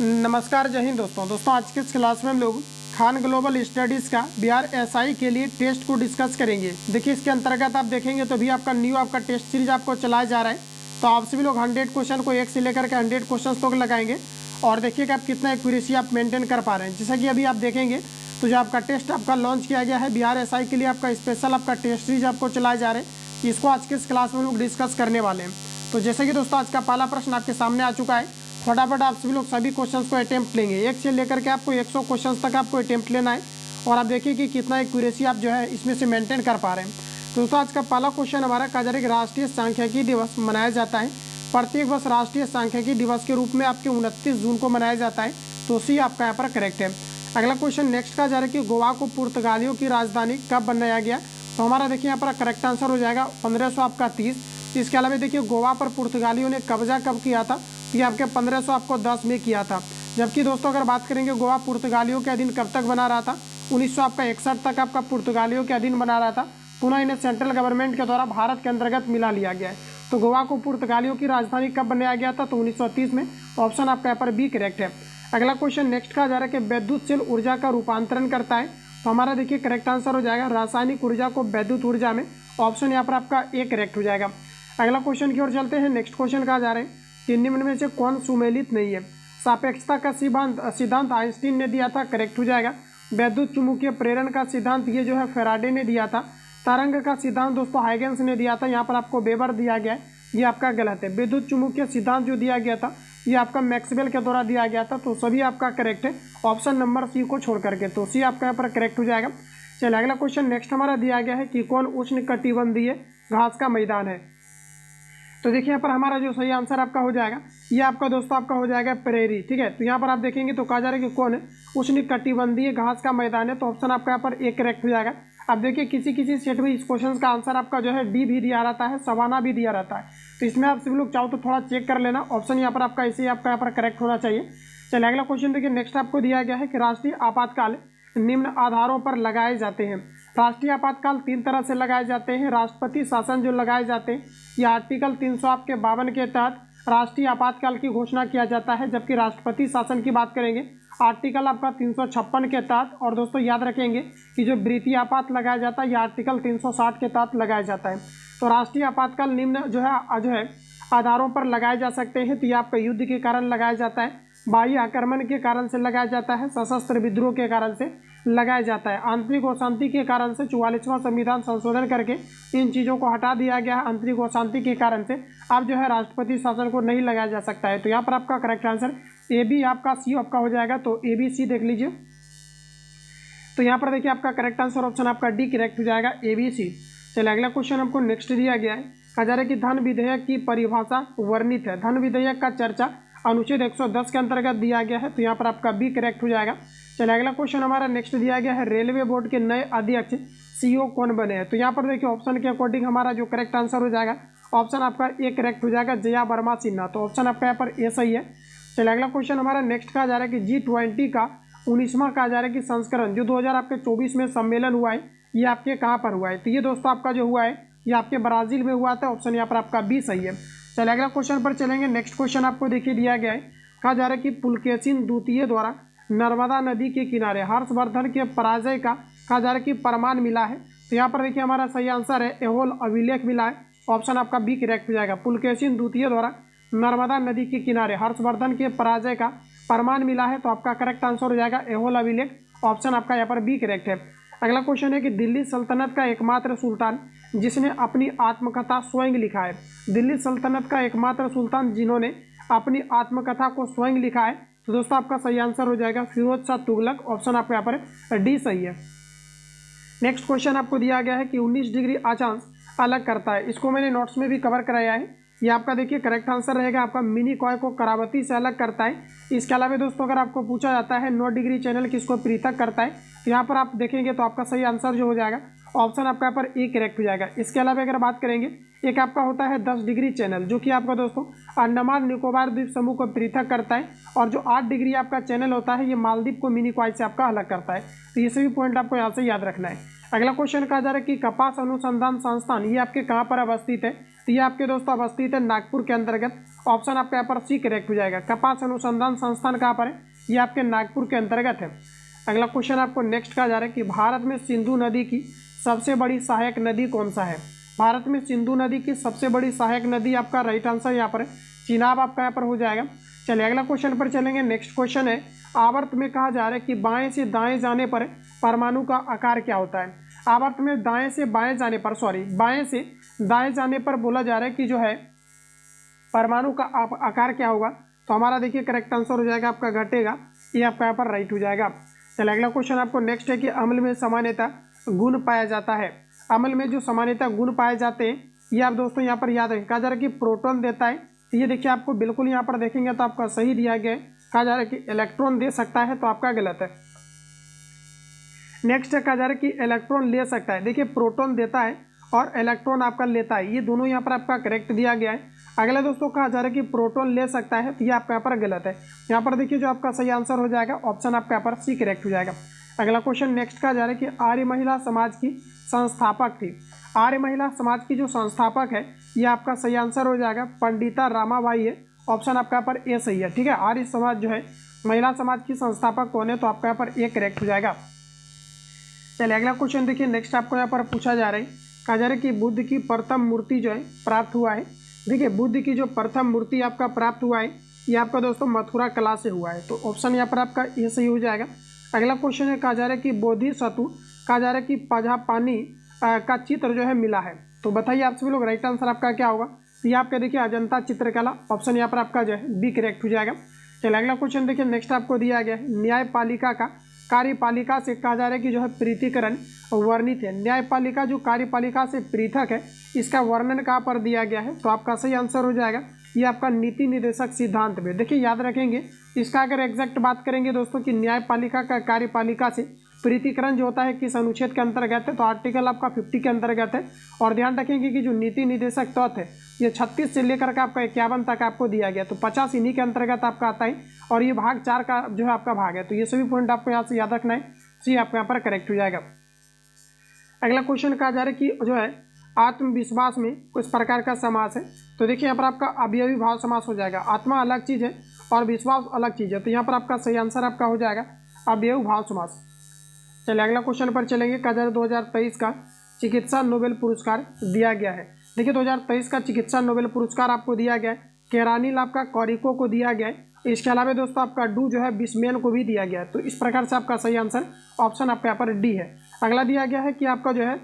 नमस्कार, जय हिंद दोस्तों आज के इस क्लास में हम लोग खान ग्लोबल स्टडीज़ का बिहार एसआई के लिए टेस्ट को डिस्कस करेंगे। देखिए, इसके अंतर्गत आप देखेंगे तो भी आपका न्यू टेस्ट सीरीज आपको चलाया जा रहा है। तो आप सभी लोग 100 क्वेश्चन को एक से लेकर के 100 क्वेश्चन तक लगाएंगे और देखिए कि आप कितना एक्यूरेसी आप मेंटेन कर पा रहे हैं। जैसा कि अभी आप देखेंगे तो जो आपका टेस्ट आपका लॉन्च किया गया है बिहार एसआई के लिए, आपका स्पेशल आपका टेस्ट सीरीज आपको चलाए जा रहे हैं। इसको आज के इस क्लास में हम लोग डिस्कस करने वाले हैं। तो जैसे कि दोस्तों आज का पहला प्रश्न आपके सामने आ चुका है। फटाफट आप सभी लोग सभी क्वेश्चंस को अटेम्प्ट लेंगे, एक से लेकर के आपको 100 क्वेश्चंस तक आपको अटेम्प्ट लेना है और आप देखिए कि कितना एक्यूरेसी आप जो है इसमें से मेंटेन कर पा रहे हैं। तो दोस्तों आज का पहला क्वेश्चन हमारा कहा जा रहा है कि राष्ट्रीय सांख्यिकी दिवस मनाया जाता है। प्रत्येक वर्ष राष्ट्रीय सांख्यिकी दिवस के रूप में आपके 29 जून को मनाया जाता है। तो सी आपका यहाँ पर करेक्ट है। अगला क्वेश्चन नेक्स्ट कहा जा रहा है कि गोवा को पुर्तगालियों की राजधानी कब बनाया गया। तो हमारा देखिए यहाँ पर करेक्ट आंसर हो जाएगा 1530। इसके अलावा देखिए गोवा पर पुर्तगालियों ने कब्जा कब किया था। ये आपके 1510 में किया था। जबकि दोस्तों अगर बात करेंगे गोवा पुर्तगालियों के अधीन कब तक बना रहा था, 1961 तक आपका पुर्तगालियों के अधीन बना रहा था। पुनः इन्हें सेंट्रल गवर्नमेंट के द्वारा भारत के अंतर्गत मिला लिया गया है। तो गोवा को पुर्तगालियों की राजधानी कब बनाया गया था, तो 1930 में। ऑप्शन आपका यहाँ पर बी करेक्ट है। अगला क्वेश्चन नेक्स्ट कहा जा रहा है कि विद्युतशील ऊर्जा का रूपांतरण करता है। तो हमारा देखिए करेक्ट आंसर हो जाएगा रासायनिक ऊर्जा को विद्युत ऊर्जा में। ऑप्शन यहाँ पर आपका ए करेक्ट हो जाएगा। अगला क्वेश्चन की ओर चलते हैं। नेक्स्ट क्वेश्चन कहा जा रहा है कि निम्न में से कौन सुमेलित नहीं है। सापेक्षता का सिद्धांत आइंस्टीन ने दिया था, करेक्ट हो जाएगा। वैद्युत चुंबकीय प्रेरण का सिद्धांत ये जो है फैराडे ने दिया था। तरंग का सिद्धांत दोस्तों हाइगेंस ने दिया था, यहाँ पर आपको वेबर दिया गया है, ये आपका गलत है। विद्युत चुंबकीय सिद्धांत जो दिया गया था ये आपका मैक्सवेल के द्वारा दिया गया था। तो सभी आपका करेक्ट है ऑप्शन नंबर सी को छोड़ करके। तो सी आपका यहाँ पर करेक्ट हो जाएगा। चलिए अगला क्वेश्चन नेक्स्ट हमारा दिया गया है कि कौन उष्णकटिबंधीय घास का मैदान है। तो देखिए यहाँ पर हमारा जो सही आंसर आपका हो जाएगा ये आपका दोस्तों आपका हो जाएगा प्रेरी, ठीक है। तो यहाँ पर आप देखेंगे तो कहा जा रहा है कि कौन है उष्णकटिबंधीय घास का मैदान है। तो ऑप्शन आपका यहाँ पर ए करेक्ट हो जाएगा। अब देखिए किसी सेट में इस क्वेश्चन का आंसर आपका जो है डी भी दिया रहता है, सवाना भी दिया रहता है। तो इसमें आप सभी लोग चाहो तो थोड़ा चेक कर लेना। ऑप्शन यहाँ पर आपका ऐसे ही आपका यहाँ पर करेक्ट होना चाहिए। चलिए अगला क्वेश्चन देखिए नेक्स्ट आपको दिया गया है कि राष्ट्रीय आपातकाल निम्न आधारों पर लगाए जाते हैं। राष्ट्रीय आपातकाल 3 तरह से लगाए जाते हैं। राष्ट्रपति शासन जो लगाए जाते हैं ये आर्टिकल 352 के तहत राष्ट्रीय आपातकाल की घोषणा किया जाता है। जबकि राष्ट्रपति शासन की बात करेंगे आर्टिकल आपका 356 के तहत। और दोस्तों याद रखेंगे कि जो वृत्तीय आपात लगाया जाता है ये आर्टिकल 360 के तहत लगाया जाता है। तो राष्ट्रीय आपातकाल निम्न जो है आधारों पर लगाए जा सकते हैं। तो ये आपका युद्ध के कारण लगाया जाता है, बाह्य आक्रमण के कारण से लगाया जाता है, सशस्त्र विद्रोह के कारण से लगाया जाता है, आंतरिक अशांति के कारण से 44वां संविधान संशोधन करके इन चीज़ों को हटा दिया गया है। आंतरिक अशांति के कारण से अब जो है राष्ट्रपति शासन को नहीं लगाया जा सकता है। तो यहाँ पर आपका करेक्ट आंसर ए बी आपका सी आपका हो जाएगा। तो ए बी सी देख लीजिए। तो यहाँ पर देखिए आपका करेक्ट आंसर ऑप्शन आपका डी करेक्ट हो जाएगा, ए बी सी। चलिए अगला क्वेश्चन आपको नेक्स्ट दिया गया है। कहा जा रहा है कि धन विधेयक की परिभाषा वर्णित है। धन विधेयक का चर्चा अनुच्छेद 110 के अंतर्गत दिया गया है। तो यहाँ पर आपका बी करेक्ट हो जाएगा। चलिए अगला क्वेश्चन हमारा नेक्स्ट दिया गया है रेलवे बोर्ड के नए अध्यक्ष सीईओ कौन बने हैं। तो यहाँ पर देखिए ऑप्शन के अकॉर्डिंग हमारा जो करेक्ट आंसर हो जाएगा ऑप्शन आपका ए करेक्ट हो जाएगा, जया वर्मा सिन्हा। तो ऑप्शन आपका यहाँ पर ए सही है। चलिए अगला क्वेश्चन हमारा नेक्स्ट कहा जा रहा है कि G20 का 19वां कहा जा रहा है कि संस्करण जो 2024 में सम्मेलन हुआ है ये आपके कहाँ पर हुआ है। तो ये दोस्तों आपका जो हुआ है ये आपके ब्राज़ील में हुआ था। ऑप्शन यहाँ पर आपका बी सही है। चलिए अगला क्वेश्चन पर चलेंगे। नेक्स्ट क्वेश्चन आपको देखिए दिया गया है। कहा जा रहा है कि पुलकेशिन द्वितीय द्वारा नर्मदा नदी के किनारे हर्षवर्धन के पराजय का कहा जा रहा है कि प्रमाण मिला है। तो यहाँ पर देखिए हमारा सही आंसर है एहोल अभिलेख मिला है। ऑप्शन आपका बी करेक्ट हो जाएगा। पुलकेशिन द्वितीय द्वारा नर्मदा नदी के किनारे हर्षवर्धन के पराजय का प्रमाण मिला है। तो आपका करेक्ट आंसर हो जाएगा एहोल अभिलेख। ऑप्शन आपका यहाँ पर बी करेक्ट है। अगला क्वेश्चन है कि दिल्ली सल्तनत का एकमात्र सुल्तान जिसने अपनी आत्मकथा स्वयं लिखा है। दिल्ली सल्तनत का एकमात्र सुल्तान जिन्होंने अपनी आत्मकथा को स्वयं लिखा है। तो दोस्तों आपका सही आंसर हो जाएगा फिरोज शाह तुगलक। ऑप्शन आपका यहाँ पर डी सही है। नेक्स्ट क्वेश्चन आपको दिया गया है कि 19 डिग्री अक्षांश अलग करता है। इसको मैंने नोट्स में भी कवर कराया है। ये आपका देखिए करेक्ट आंसर रहेगा आपका मिनी कॉय को करावती से अलग करता है। इसके अलावा दोस्तों अगर आपको पूछा जाता है 9 डिग्री चैनल किसको पृथक करता है, तो यहाँ पर आप देखेंगे तो आपका सही आंसर जो हो जाएगा ऑप्शन आपका यहाँ पर ए करेक्ट हो जाएगा। इसके अलावा अगर बात करेंगे एक आपका होता है 10 डिग्री चैनल जो कि आपका दोस्तों अंडमान निकोबार द्वीप समूह को पृथक करता है। और जो 8 डिग्री आपका चैनल होता है ये मालदीव को मिनी कॉय से आपका अलग करता है। तो ये सभी पॉइंट आपको यहाँ से याद रखना है। अगला क्वेश्चन कहा जा रहा है कि कपास अनुसंधान संस्थान ये आपके कहाँ पर अवस्थित है, तो ये आपके दोस्तों अवस्थित है नागपुर के अंतर्गत। ऑप्शन आपका यहाँ पर सी करेक्ट हो जाएगा। कपास अनुसंधान संस्थान कहाँ पर है, ये आपके नागपुर के अंतर्गत है। अगला क्वेश्चन आपको नेक्स्ट कहा जा रहा है कि भारत में सिंधु नदी की सबसे बड़ी सहायक नदी कौन सा है। भारत में सिंधु नदी की सबसे बड़ी सहायक नदी आपका राइट आंसर यहाँ पर है चिनाब आपका यहाँ पर हो जाएगा। चलिए अगला क्वेश्चन पर चलेंगे। नेक्स्ट क्वेश्चन है आवर्त में कहा जा रहा है कि बाएं से दाएं जाने पर परमाणु का आकार क्या होता है। आवर्त में दाएं से बाएं जाने पर बाएं से दाएं जाने पर बोला जा रहा है कि जो है परमाणु का आकार क्या होगा, तो हमारा देखिए करेक्ट आंसर हो जाएगा आपका घटेगा, ये आपका यहाँ पर राइट हो जाएगा। चलिए अगला क्वेश्चन आपको नेक्स्ट है कि अम्ल में सामान्यतः गुण पाया जाता है। अम्ल में जो सामान्यतः गुण पाए जाते हैं ये आप दोस्तों यहाँ पर याद रखें। कहा जा रहा है कि प्रोटॉन देता है, तो ये देखिए आपको बिल्कुल यहाँ पर देखेंगे तो आपका सही दिया गया है। कहा जा रहा है कि इलेक्ट्रॉन दे सकता है, तो आपका गलत है। नेक्स्ट है कहा जा रहा है कि इलेक्ट्रॉन ले सकता है। देखिए प्रोटॉन देता है और इलेक्ट्रॉन आपका लेता है, ये दोनों यहाँ पर आपका करेक्ट दिया गया है। अगला दोस्तों कहा जा रहा है कि प्रोटॉन ले सकता है, तो ये आपका यहाँ पर गलत है। यहाँ पर देखिए जो आपका सही आंसर हो जाएगा ऑप्शन आपका यहाँ पर सी करेक्ट हो जाएगा। अगला क्वेश्चन नेक्स्ट कहा जा रहा है कि आर्य महिला समाज की संस्थापक थी। आर्य महिला समाज की जो संस्थापक है ये आपका सही आंसर हो जाएगा पंडिता रामाबाई है। ऑप्शन आपका यहाँ पर ए सही है। ठीक है, आर्य समाज जो है महिला समाज की संस्थापक कौन है, तो आपका यहाँ पर ए करेक्ट हो जाएगा। चलिए अगला क्वेश्चन देखिए नेक्स्ट आपको यहाँ पर पूछा जा रहा है। कहा जा रहा है कि बुद्ध की प्रथम मूर्ति जो है प्राप्त हुआ है। देखिए बुद्ध की जो प्रथम मूर्ति आपका प्राप्त हुआ है ये आपका दोस्तों मथुरा कला से हुआ है, तो ऑप्शन यहाँ पर आपका ये सही हो जाएगा। अगला क्वेश्चन है कहा जा रहा है कि बोधिसत्व कहा जा रहा है कि पझापानी का चित्र जो है मिला है, तो बताइए आप सभी लोग राइट आंसर आपका क्या होगा। तो ये आपका देखिए अजंता चित्रकला, ऑप्शन यहाँ पर आपका जो है बी करेक्ट हो जाएगा। चलिए अगला क्वेश्चन देखिए नेक्स्ट आपको दिया गया है न्यायपालिका का कार्यपालिका से कहा जा रहा है कि जो है प्रीतिकरण वर्णित है। न्यायपालिका जो कार्यपालिका से पृथक है इसका वर्णन कहाँ पर दिया गया है, तो आपका सही आंसर हो जाएगा ये आपका नीति निर्देशक सिद्धांत में। देखिए याद रखेंगे इसका अगर एग्जैक्ट बात करेंगे दोस्तों कि न्यायपालिका का कार्यपालिका से प्रीतिकरण जो होता है किस अनुच्छेद के अंतर्गत है, तो आर्टिकल आपका 50 के अंतर्गत है। और ध्यान रखेंगे कि जो नीति निर्देशक तत्व है ये 36 से लेकर के आपका 51 तक आपको दिया गया, तो 50 इन्हीं के अंतर्गत आपका आता है और ये भाग 4 का जो है आपका भाग है, तो ये सभी पॉइंट आपको यहाँ से याद रखना है। सी आपका यहाँ पर करेक्ट हो जाएगा। अगला क्वेश्चन कहा जा रहा है कि जो है आत्मविश्वास में किस प्रकार का समास है, तो देखिए यहाँ पर आपका अवयवी भाव समास हो जाएगा। आत्मा अलग चीज़ है और विश्वास अलग चीज़ है, तो यहाँ पर आपका सही आंसर आपका हो जाएगा अवयवी भाव समास। चलिए अगला क्वेश्चन पर चलेंगे। कहा जा रहा है 2023 का चिकित्सा नोबेल पुरस्कार दिया गया है। देखिए 2023 का चिकित्सा नोबेल पुरस्कार आपको दिया गया है केरानी आपका कॉरिको को दिया गया है। इसके अलावा दोस्तों आपका डू जो है बिस्मेन को भी दिया गया है, तो इस प्रकार से आपका सही आंसर ऑप्शन आपका यहाँ पर डी है। अगला दिया गया है कि आपका जो है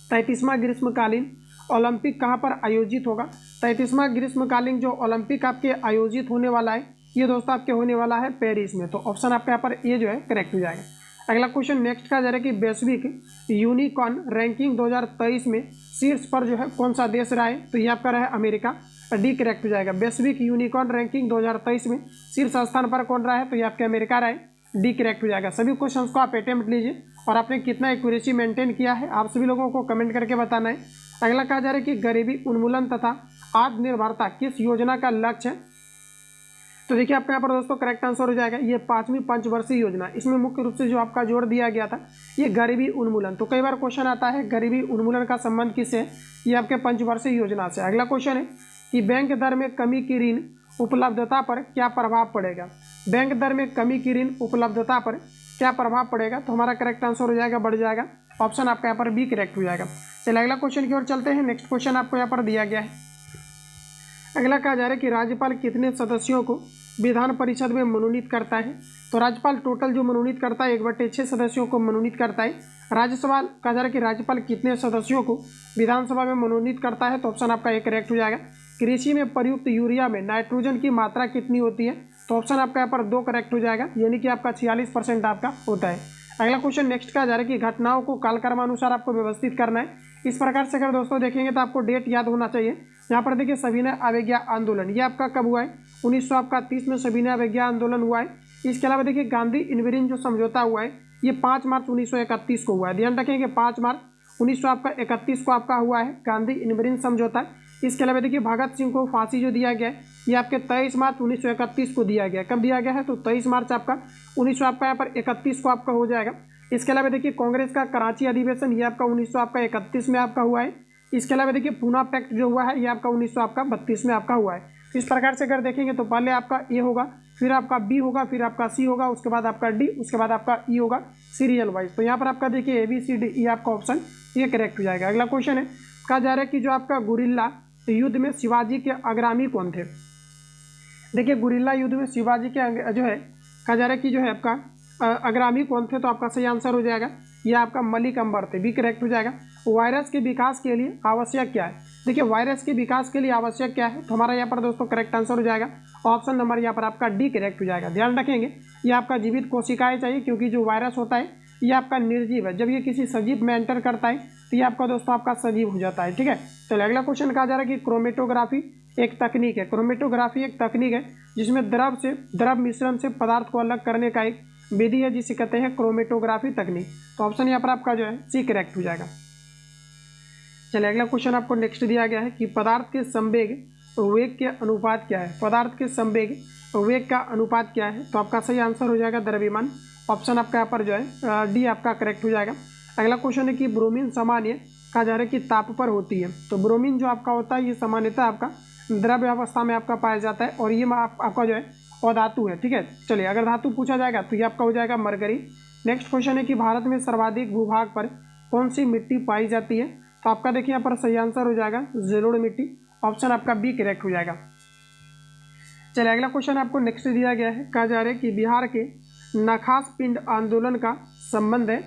33वां ग्रीष्मकालीन ओलंपिक कहाँ पर आयोजित होगा। 33वां ग्रीष्मकालीन जो ओलंपिक आपके आयोजित होने वाला है ये दोस्तों आपके होने वाला है पेरिस में, तो ऑप्शन आपका यहाँ पर ये जो है करेक्ट हो जाएगा। अगला क्वेश्चन नेक्स्ट का जा रहा है कि वैश्विक यूनिकॉर्न रैंकिंग 2023 में शीर्ष पर जो है कौन सा देश रहा है, तो ये आपका रहा है अमेरिका, डी करेक्ट हो जाएगा। वैश्विक यूनिकॉर्न रैंकिंग 2023 में शीर्ष स्थान पर कौन रहा है, तो ये आपके अमेरिका रहा है, डी करेक्ट हो जाएगा। सभी क्वेश्चंस को आप अटेम्प्ट लीजिए और आपने कितना एक्यूरेसी मेंटेन किया है आप सभी लोगों को कमेंट करके बताना है। अगला कहा जा रहा है कि गरीबी उन्मूलन तथा आत्मनिर्भरता किस योजना का लक्ष्य है, तो देखिए आपका यहाँ पर दोस्तों करेक्ट आंसर हो जाएगा ये 5वीं पंचवर्षीय योजना। इसमें मुख्य रूप से जो आपका जोर दिया गया था ये गरीबी उन्मूलन, तो कई बार क्वेश्चन आता है गरीबी उन्मूलन का संबंध किससे है, ये आपके पंचवर्षीय योजना से। अगला क्वेश्चन है कि बैंक दर में कमी की ऋण उपलब्धता पर क्या प्रभाव पड़ेगा। बैंक दर में कमी की ऋण उपलब्धता पर क्या प्रभाव पड़ेगा, तो हमारा करेक्ट आंसर हो जाएगा बढ़ जाएगा, ऑप्शन आपका यहाँ पर बी करेक्ट हो जाएगा। चलिए अगला क्वेश्चन की ओर चलते हैं। नेक्स्ट क्वेश्चन आपको यहाँ पर दिया गया है। अगला कहा जा रहा है कि राज्यपाल कितने सदस्यों को विधान परिषद में मनोनीत करता है, तो राज्यपाल टोटल जो मनोनीत करता है 1/6 सदस्यों को मनोनीत करता है। राज्यसभा कहा जा रहा है कि राज्यपाल कितने सदस्यों को विधानसभा में मनोनीत करता है, तो ऑप्शन आपका एक करेक्ट हो जाएगा। कृषि में प्रयुक्त यूरिया में नाइट्रोजन की मात्रा कितनी होती है, तो ऑप्शन आपका यहाँ पर 2 करेक्ट हो जाएगा, यानी कि आपका 46% आपका होता है। अगला क्वेश्चन नेक्स्ट का जा रहा है कि घटनाओं को कालक्रमानुसार आपको व्यवस्थित करना है। इस प्रकार से अगर दोस्तों देखेंगे तो आपको डेट याद होना चाहिए। यहाँ पर देखिए सविनय अवज्ञा आंदोलन ये आपका कब हुआ है, 1930 में सविनय अवज्ञा आंदोलन हुआ है। इसके अलावा देखिए गांधी इनवरिन जो समझौता हुआ है ये 5 मार्च 1931 को हुआ है। ध्यान रखेंगे 5 मार्च 1931 को आपका हुआ है गांधी इनवरिन समझौता। इसके अलावा देखिए भगत सिंह को फांसी जो दिया गया है ये आपके 23 मार्च 1931 को दिया गया। कब दिया गया है, तो 23 मार्च आपका 1931 को आपका हो जाएगा। इसके अलावा देखिए कांग्रेस का कराची अधिवेशन ये आपका 1931 में आपका हुआ है। इसके अलावा देखिए पूना पैक्ट जो हुआ है ये आपका 1932 में आपका हुआ है। इस प्रकार से अगर देखेंगे तो पहले आपका ए होगा, फिर आपका बी होगा, फिर आपका सी होगा, उसके बाद आपका डी, उसके बाद आपका ई होगा सीरियल वाइज। तो यहाँ पर आपका देखिए A B C D E आपका ऑप्शन ये करेक्ट हो जाएगा। अगला क्वेश्चन है, कहा जा रहा है कि जो आपका गुरिल्ला युद्ध में शिवाजी के अग्रामी कौन थे। देखिए गुरिल्ला युद्ध में शिवाजी के जो है कहा जा रहा है कि जो है आपका अग्रामी कौन थे, तो आपका सही आंसर हो जाएगा यह आपका मलिक अंबर थे, बी करेक्ट हो जाएगा। वायरस के विकास के लिए आवश्यक क्या है। देखिए वायरस के विकास के लिए आवश्यक क्या है, तो हमारा यहाँ पर दोस्तों करेक्ट आंसर हो जाएगा ऑप्शन नंबर यहाँ पर आपका डी करेक्ट हो जाएगा। ध्यान रखेंगे ये आपका जीवित कोशिकाएं चाहिए, क्योंकि जो वायरस होता है ये आपका निर्जीव है। जब ये किसी सजीव में एंटर करता है तो ये आपका दोस्तों आपका सजीव हो जाता है। ठीक है, चलिए अगला क्वेश्चन कहा जा रहा है कि क्रोमेटोग्राफी एक तकनीक है। क्रोमेटोग्राफी एक तकनीक है जिसमें द्रव मिश्रण से पदार्थ को अलग करने का एक विधि है जिसे कहते हैं क्रोमेटोग्राफी तकनीक। तो ऑप्शन यहाँ पर आपका जो है सी करेक्ट हो जाएगा। चलिए अगला क्वेश्चन आपको नेक्स्ट दिया गया है कि पदार्थ के संवेग वेग के अनुपात क्या है। पदार्थ के संवेग वेग का अनुपात क्या है, तो आपका सही आंसर हो जाएगा द्रव्यमान। ऑप्शन आपका यहाँ पर जो है डी आपका करेक्ट हो जाएगा। अगला क्वेश्चन है कि ब्रोमीन सामान्य कहा जा रहा है कि ताप पर होती है। तो ब्रोमीन जो आपका होता है ये सामान्यतः आपका द्रव्य अवस्था में आपका पाया जाता है और ये आपका जो है अधातु है। ठीक है, चलिए अगर धातु पूछा जाएगा तो ये आपका हो जाएगा मरकरी। नेक्स्ट क्वेश्चन है कि भारत में सर्वाधिक भूभाग पर कौन सी मिट्टी पाई जाती है, तो आपका देखिए यहाँ पर सही आंसर हो जाएगा जलोढ़ मिट्टी। ऑप्शन आपका बी करेक्ट हो जाएगा। चलिए अगला क्वेश्चन आपको नेक्स्ट दिया गया है, कहा जा रहा है कि बिहार के नखास पिंड आंदोलन का संबंध है।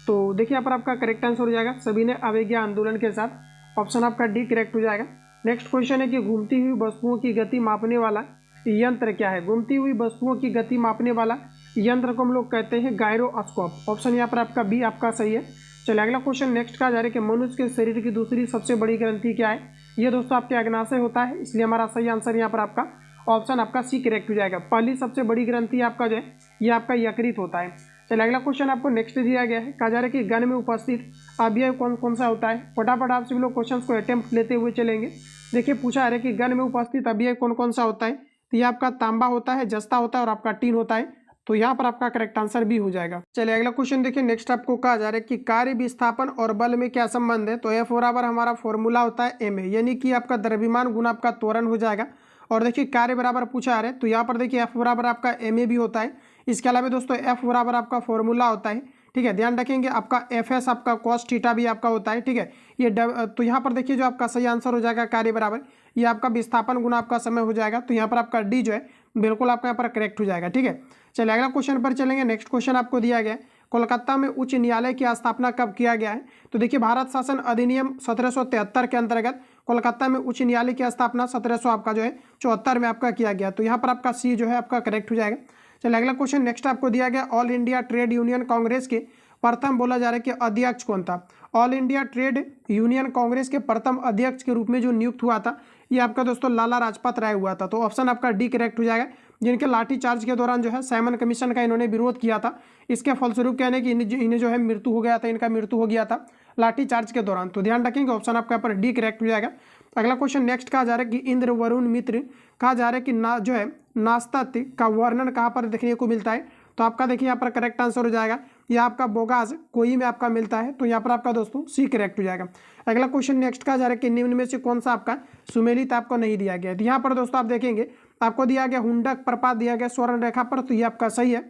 तो देखिए यहाँ पर आपका करेक्ट आंसर हो जाएगा सभी ने अवज्ञा आंदोलन के साथ। ऑप्शन आपका डी करेक्ट हो जाएगा। नेक्स्ट क्वेश्चन है कि घूमती हुई वस्तुओं की गति मापने वाला यंत्र क्या है। घूमती हुई वस्तुओं की गति मापने वाला यंत्र को हम लोग कहते हैं गायरोस्कोप। ऑप्शन यहाँ पर आपका बी आपका सही है। चलिए अगला क्वेश्चन नेक्स्ट कहा जा रहा है कि मनुष्य के शरीर की दूसरी सबसे बड़ी ग्रंथि क्या है। ये दोस्तों आपके अग्नाशय होता है, इसलिए हमारा सही आंसर यहाँ पर आपका ऑप्शन आपका सी करेक्ट हो जाएगा। पहली सबसे बड़ी ग्रंथि आपका जो है ये आपका यकृत होता है। चलिए अगला क्वेश्चन आपको नेक्स्ट दिया गया है, कहा जा रहा है कि गण में उपस्थित अवयव कौन कौन सा होता है। फटाफट आप सभी लोग क्वेश्चन को अटेम्प्ट लेते हुए चलेंगे। देखिए पूछा है कि गण में उपस्थित अवयव कौन कौन सा होता है, तो ये आपका तांबा होता है, जस्ता होता है और आपका टीन होता है। तो यहाँ पर आपका करेक्ट आंसर भी हो जाएगा। चलिए अगला क्वेश्चन देखिए नेक्स्ट आपको कहा जा रहा है कि कार्य विस्थापन और बल में क्या संबंध है। तो एफ बराबर हमारा फॉर्मूला होता है एम ए, यानी कि आपका द्रव्यमान गुना आपका त्वरण हो जाएगा। और देखिए कार्य बराबर पूछा है तो यहाँ पर देखिए एफ बराबर आपका एम ए भी होता है। इसके अलावा दोस्तों एफ बराबर आपका फॉर्मूला होता है। ठीक है, ध्यान रखेंगे आपका एफ एस आपका कॉस थीटा भी आपका होता है। ठीक है, ये तो यहाँ पर देखिए जो आपका सही आंसर हो जाएगा कार्य बराबर ये आपका विस्थापन गुना आपका समय हो जाएगा। तो यहाँ पर आपका डी जो है बिल्कुल आपका यहाँ पर करेक्ट हो जाएगा। ठीक है, चलिए अगला क्वेश्चन पर चलेंगे। नेक्स्ट क्वेश्चन आपको दिया गया है, कोलकाता में उच्च न्यायालय की स्थापना कब किया गया है। तो देखिए भारत शासन अधिनियम 1773 के अंतर्गत कोलकाता में उच्च न्यायालय की स्थापना 1700 आपका जो है 74 में आपका किया गया। तो यहाँ पर आपका सी जो है आपका करेक्ट हो जाएगा। चलिए अगला क्वेश्चन नेक्स्ट आपको दिया गया, all India trade union Congress के प्रथम बोला जा रहा है कि अध्यक्ष कौन था। All India trade union Congress के प्रथम अध्यक्ष के रूप में जो नियुक्त हुआ था ये आपका दोस्तों लाला लाजपत राय हुआ था। तो ऑप्शन आपका डी करेक्ट हो जाएगा, जिनके लाठी चार्ज के दौरान जो है साइमन कमीशन का इन्होंने विरोध किया था। इसके फलस्वरूप कहने कि इन्हें जो है मृत्यु हो गया था, इनका मृत्यु हो गया था लाठी चार्ज के दौरान। तो ध्यान रखेंगे ऑप्शन आपका पर डी करेक्ट हो जाएगा। अगला क्वेश्चन नेक्स्ट कहा जा रहा है कि इंद्र वरुण मित्र कहा जा रहा है कि जो है नास्तिक का वर्णन कहाँ पर देखने को मिलता है। तो आपका देखिए यहाँ पर करेक्ट आंसर हो जाएगा यह आपका बोगाज कोई में आपका मिलता है। तो यहाँ पर आपका दोस्तों सी करेक्ट हो जाएगा। अगला क्वेश्चन नेक्स्ट कहा जा रहा है कि निम्न में से कौन सा आपका सुमेलित आपको नहीं दिया गया है। तो यहाँ पर दोस्तों आप देखेंगे आपको दिया गया हुंडक प्रपात दिया गया स्वर्ण रेखा पर, तो ये आपका सही है।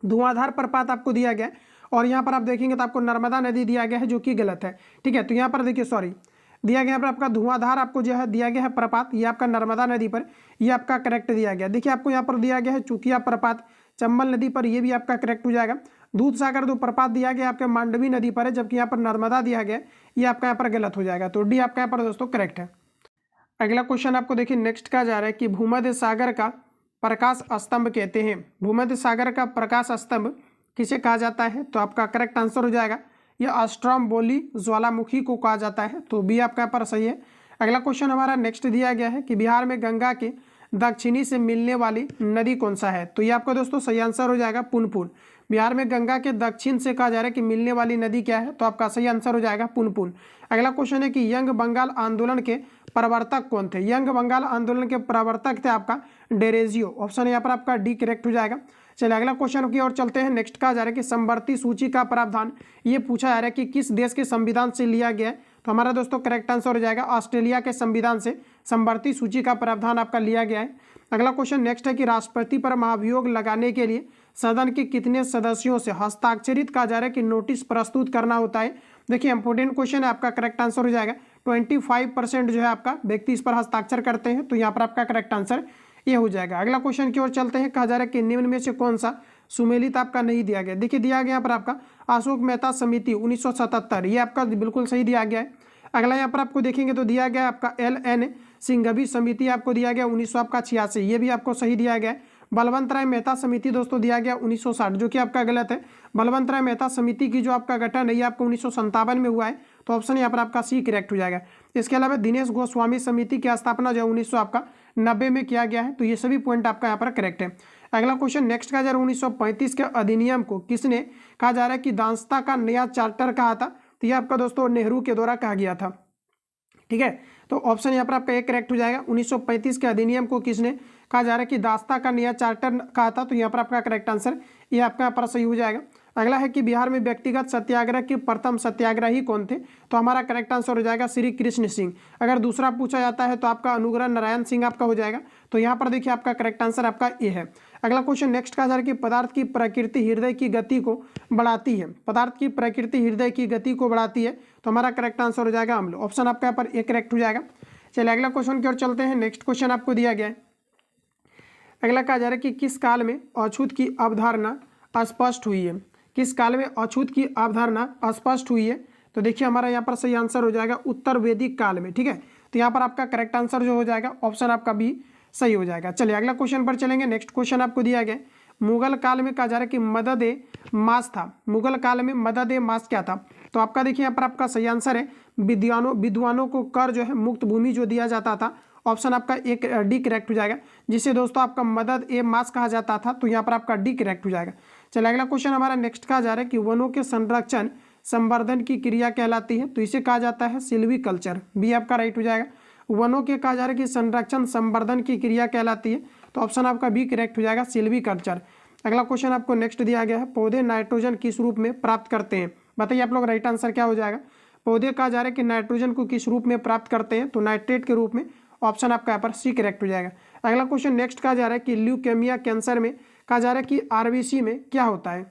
धुआंधार प्रपात आपको दिया गया और यहाँ पर आप देखेंगे तो आपको नर्मदा नदी दिया गया है जो कि गलत है। ठीक है, तो यहाँ पर देखिए सॉरी दिया गया पर आपका धुआंधार आपको जो है दिया गया है प्रपात, ये आपका नर्मदा नदी पर, ये आपका करेक्ट दिया गया। देखिए आपको यहाँ पर दिया गया है चुकिया प्रपात चंबल नदी पर, ये भी आपका करेक्ट हो जाएगा। दूध सागर दो प्रपात दिया गया आपके मांडवी नदी पर है, जबकि यहाँ पर नर्मदा दिया गया ये आपका यहाँ पर गलत हो जाएगा। तो डी आपका यहाँ पर दोस्तों करेक्ट है। अगला क्वेश्चन आपको देखिए नेक्स्ट कहा जा रहा है कि भूमध्य सागर का प्रकाश स्तंभ कहते हैं। भूमध्य सागर का प्रकाश स्तंभ किसे कहा जाता है। तो आपका करेक्ट आंसर हो जाएगा यह स्ट्रोम्बोली ज्वालामुखी को कहा जाता है। तो बी आपका यहाँ पर सही है। अगला क्वेश्चन हमारा नेक्स्ट दिया गया है कि बिहार में गंगा के दक्षिणी से मिलने वाली नदी कौन सा है। तो ये आपका दोस्तों सही आंसर हो जाएगा पुनपुन। बिहार में गंगा के दक्षिण से कहा जा रहा है कि मिलने वाली नदी क्या है। तो आपका सही आंसर हो जाएगा पुनपुन। अगला क्वेश्चन है कि यंग बंगाल आंदोलन के प्रवर्तक कौन थे? यंग बंगाल आंदोलन के प्रवर्तक थे आपका डेरेजियो। ऑप्शन यहाँ पर आपका डी करेक्ट हो जाएगा। चलिए अगला क्वेश्चन की ओर चलते हैं। नेक्स्ट कहा जा रहा है कि समवर्ती सूची का प्रावधान ये पूछा जा रहा है कि किस देश के संविधान से लिया गया है? तो हमारा दोस्तों करेक्ट आंसर हो जाएगा ऑस्ट्रेलिया के संविधान से समवर्ती सूची का प्रावधान आपका लिया गया है। अगला क्वेश्चन नेक्स्ट है कि राष्ट्रपति पर महाभियोग लगाने के लिए सदन के कितने सदस्यों से हस्ताक्षरित कहा जा रहा है कि नोटिस प्रस्तुत करना होता है? देखिए इंपोर्टेंट क्वेश्चन है, आपका करेक्ट आंसर हो जाएगा 25% जो है आपका व्यक्ति इस पर हस्ताक्षर करते हैं, तो यहाँ पर आपका करेक्ट आंसर ये हो जाएगा। अगला क्वेश्चन की ओर चलते हैं। कहा जा रहा है कि निम्न में से कौन सा सुमेलित आपका नहीं दिया गया? देखिए दिया गया यहाँ पर आपका अशोक मेहता समिति 1977, ये आपका बिल्कुल सही दिया गया है। अगला यहाँ पर आपको देखेंगे तो दिया गया आपका LN सिंघवी समिति आपको दिया गया 1986, ये भी आपको सही दिया गया है। बलवंत राय मेहता समिति दोस्तों दिया गया 1960, जो कि आपका गलत है। बलवंत राय मेहता समिति की जो आपका गठन है ये आपको 1957 में हुआ है, तो ऑप्शन यहाँ पर आपका सी करेक्ट हो जाएगा। इसके अलावा दिनेश गोस्वामी समिति की स्थापना जो है 1990 में किया गया है, तो ये सभी पॉइंट आपका यहाँ पर करेक्ट है। अगला क्वेश्चन नेक्स्ट कहा जा रहा है 1935 के अधिनियम को किसने कहा जा रहा है कि दांस्ता का नया चार्टर कहा था? तो ये आपका दोस्तों नेहरू के द्वारा कहा गया था। ठीक है, तो ऑप्शन यहाँ पर आपका एक करेक्ट हो जाएगा। 1935 के अधिनियम को किसने कहा जा रहा है कि दास्ता का नया चार्टर कहा था? तो यहाँ पर आपका करेक्ट आंसर ये आपका यहाँ पर सही हो जाएगा। अगला है कि बिहार में व्यक्तिगत सत्याग्रह के प्रथम सत्याग्रही कौन थे? तो हमारा करेक्ट आंसर हो जाएगा श्री कृष्ण सिंह। अगर दूसरा पूछा जाता है तो आपका अनुग्रह नारायण सिंह आपका हो जाएगा, तो यहाँ पर देखिए आपका करेक्ट आंसर आपका ए है। अगला क्वेश्चन नेक्स्ट कहा जा रहा है कि पदार्थ की प्रकृति हृदय की गति को बढ़ाती है। पदार्थ की प्रकृति हृदय की गति को बढ़ाती है, तो हमारा करेक्ट आंसर हो जाएगा अम्ल। ऑप्शन आपका यहाँ पर ए करेक्ट हो जाएगा। चलिए अगला क्वेश्चन की ओर चलते हैं। नेक्स्ट क्वेश्चन आपको दिया गया है। अगला कहा जा रहा है कि किस काल में अछूत की अवधारणा स्पष्ट हुई है? किस काल में अछूत की अवधारणा स्पष्ट हुई है? तो देखिए हमारा यहाँ पर सही आंसर हो जाएगा उत्तर वैदिक काल में। ठीक है, तो यहाँ पर आपका करेक्ट आंसर जो हो जाएगा ऑप्शन आपका बी सही हो जाएगा। चलिए अगला क्वेश्चन पर चलेंगे। नेक्स्ट क्वेश्चन आपको दिया गया मुगल काल में कहा जा रहा है कि मदद ए मास था। मुगल काल में मदद ए मास क्या था? तो आपका देखिए यहाँ पर आपका सही आंसर है विद्वानों को कर जो है मुक्त भूमि जो दिया जाता था, ऑप्शन आपका एक डी करेक्ट हो जाएगा, जिसे दोस्तों आपका मदद ए मास कहा जाता था, तो यहाँ पर आपका डी करेक्ट हो जाएगा। चलिए अगला क्वेश्चन हमारा नेक्स्ट कहा जा रहा है कि वनों के संरक्षण संवर्धन की क्रिया कहलाती है, तो इसे कहा जाता है सिल्वीकल्चर, बी आपका राइट हो जाएगा। वनों के कहा जा रहा है कि संरक्षण संवर्धन की क्रिया कहलाती है, तो ऑप्शन आपका बी करेक्ट हो जाएगा सिल्वीकल्चर। अगला क्वेश्चन आपको नेक्स्ट दिया गया है पौधे नाइट्रोजन किस रूप में प्राप्त करते हैं? बताइए आप लोग राइट आंसर क्या हो जाएगा? पौधे कहा जा रहा है कि नाइट्रोजन को किस रूप में प्राप्त करते हैं? तो नाइट्रेट के रूप में, ऑप्शन आपका यहाँ पर सी करेक्ट हो जाएगा। अगला क्वेश्चन नेक्स्ट कहा जा रहा है कि ल्यूकेमिया कैंसर में कहा जा रहा है कि RBC में क्या होता है?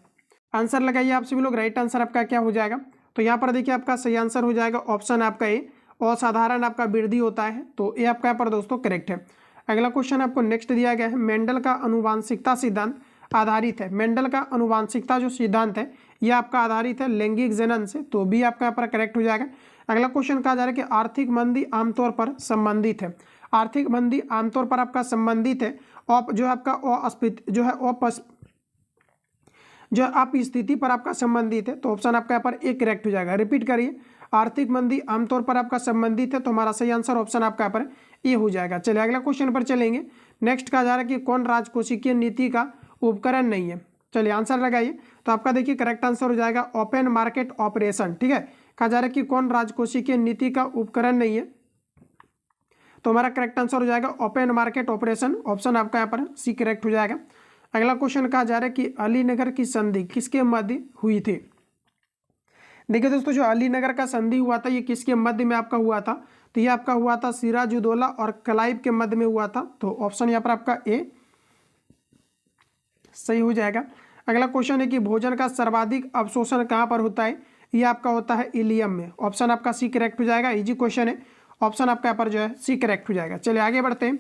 आंसर लगाइए आप सभी लोग, राइट आंसर आपका क्या हो जाएगा? तो यहाँ पर देखिए आपका सही आंसर हो जाएगा ऑप्शन आपका ए, असाधारण आपका वृद्धि होता है, तो ये आपका यहाँ पर दोस्तों करेक्ट है। अगला क्वेश्चन आपको नेक्स्ट दिया गया है मेंडल का अनुवांशिकता सिद्धांत आधारित है। मेंडल का अनुवांशिकता जो सिद्धांत है ये आपका आधारित है लैंगिक जनन से, तो बी आपका यहाँ पर करेक्ट हो जाएगा। अगला क्वेश्चन कहा जा रहा है कि आर्थिक मंदी आमतौर पर संबंधित है। आर्थिक मंदी आमतौर पर आपका संबंधित है जो आपका जो आप स्थिति पर आपका संबंधित है, तो ऑप्शन आपका यहाँ पर एक करेक्ट हो जाएगा। रिपीट करिए, आर्थिक मंदी आमतौर पर आपका संबंधित है, तो हमारा सही आंसर ऑप्शन आपका यहाँ पर ए हो जाएगा। चलिए अगला क्वेश्चन पर चलेंगे। नेक्स्ट कहा जा रहा है कि कौन राजकोषीय नीति का उपकरण नहीं है? चलिए आंसर लगाइए, तो आपका देखिए करेक्ट आंसर हो जाएगा ओपन मार्केट ऑपरेशन। ठीक है, कहा जा रहा है कि कौन राजकोषीय नीति का उपकरण नहीं है? तो हमारा करेक्ट आंसर हो जाएगा ओपन मार्केट ऑपरेशन, ऑप्शन आपका यहाँ पर सी करेक्ट हो जाएगा। अगला क्वेश्चन कहा जा रहा है कि अलीनगर की संधि किसके मध्य हुई थी? देखिए दोस्तों, जो अलीनगर का संधि हुआ था ये किसके मध्य में आपका हुआ था? तो ये आपका हुआ था सिराजुद्दौला और क्लाइव के मध्य में हुआ था, तो ऑप्शन यहाँ पर आपका ए सही हो जाएगा। अगला क्वेश्चन है कि भोजन का सर्वाधिक अवशोषण कहाँ पर होता है? ये आपका होता है इलियम में, ऑप्शन आपका सी करेक्ट हो जाएगा। इजी क्वेश्चन है, ऑप्शन आपका यहाँ पर जो है सी करेक्ट हो जाएगा। चलिए आगे बढ़ते हैं।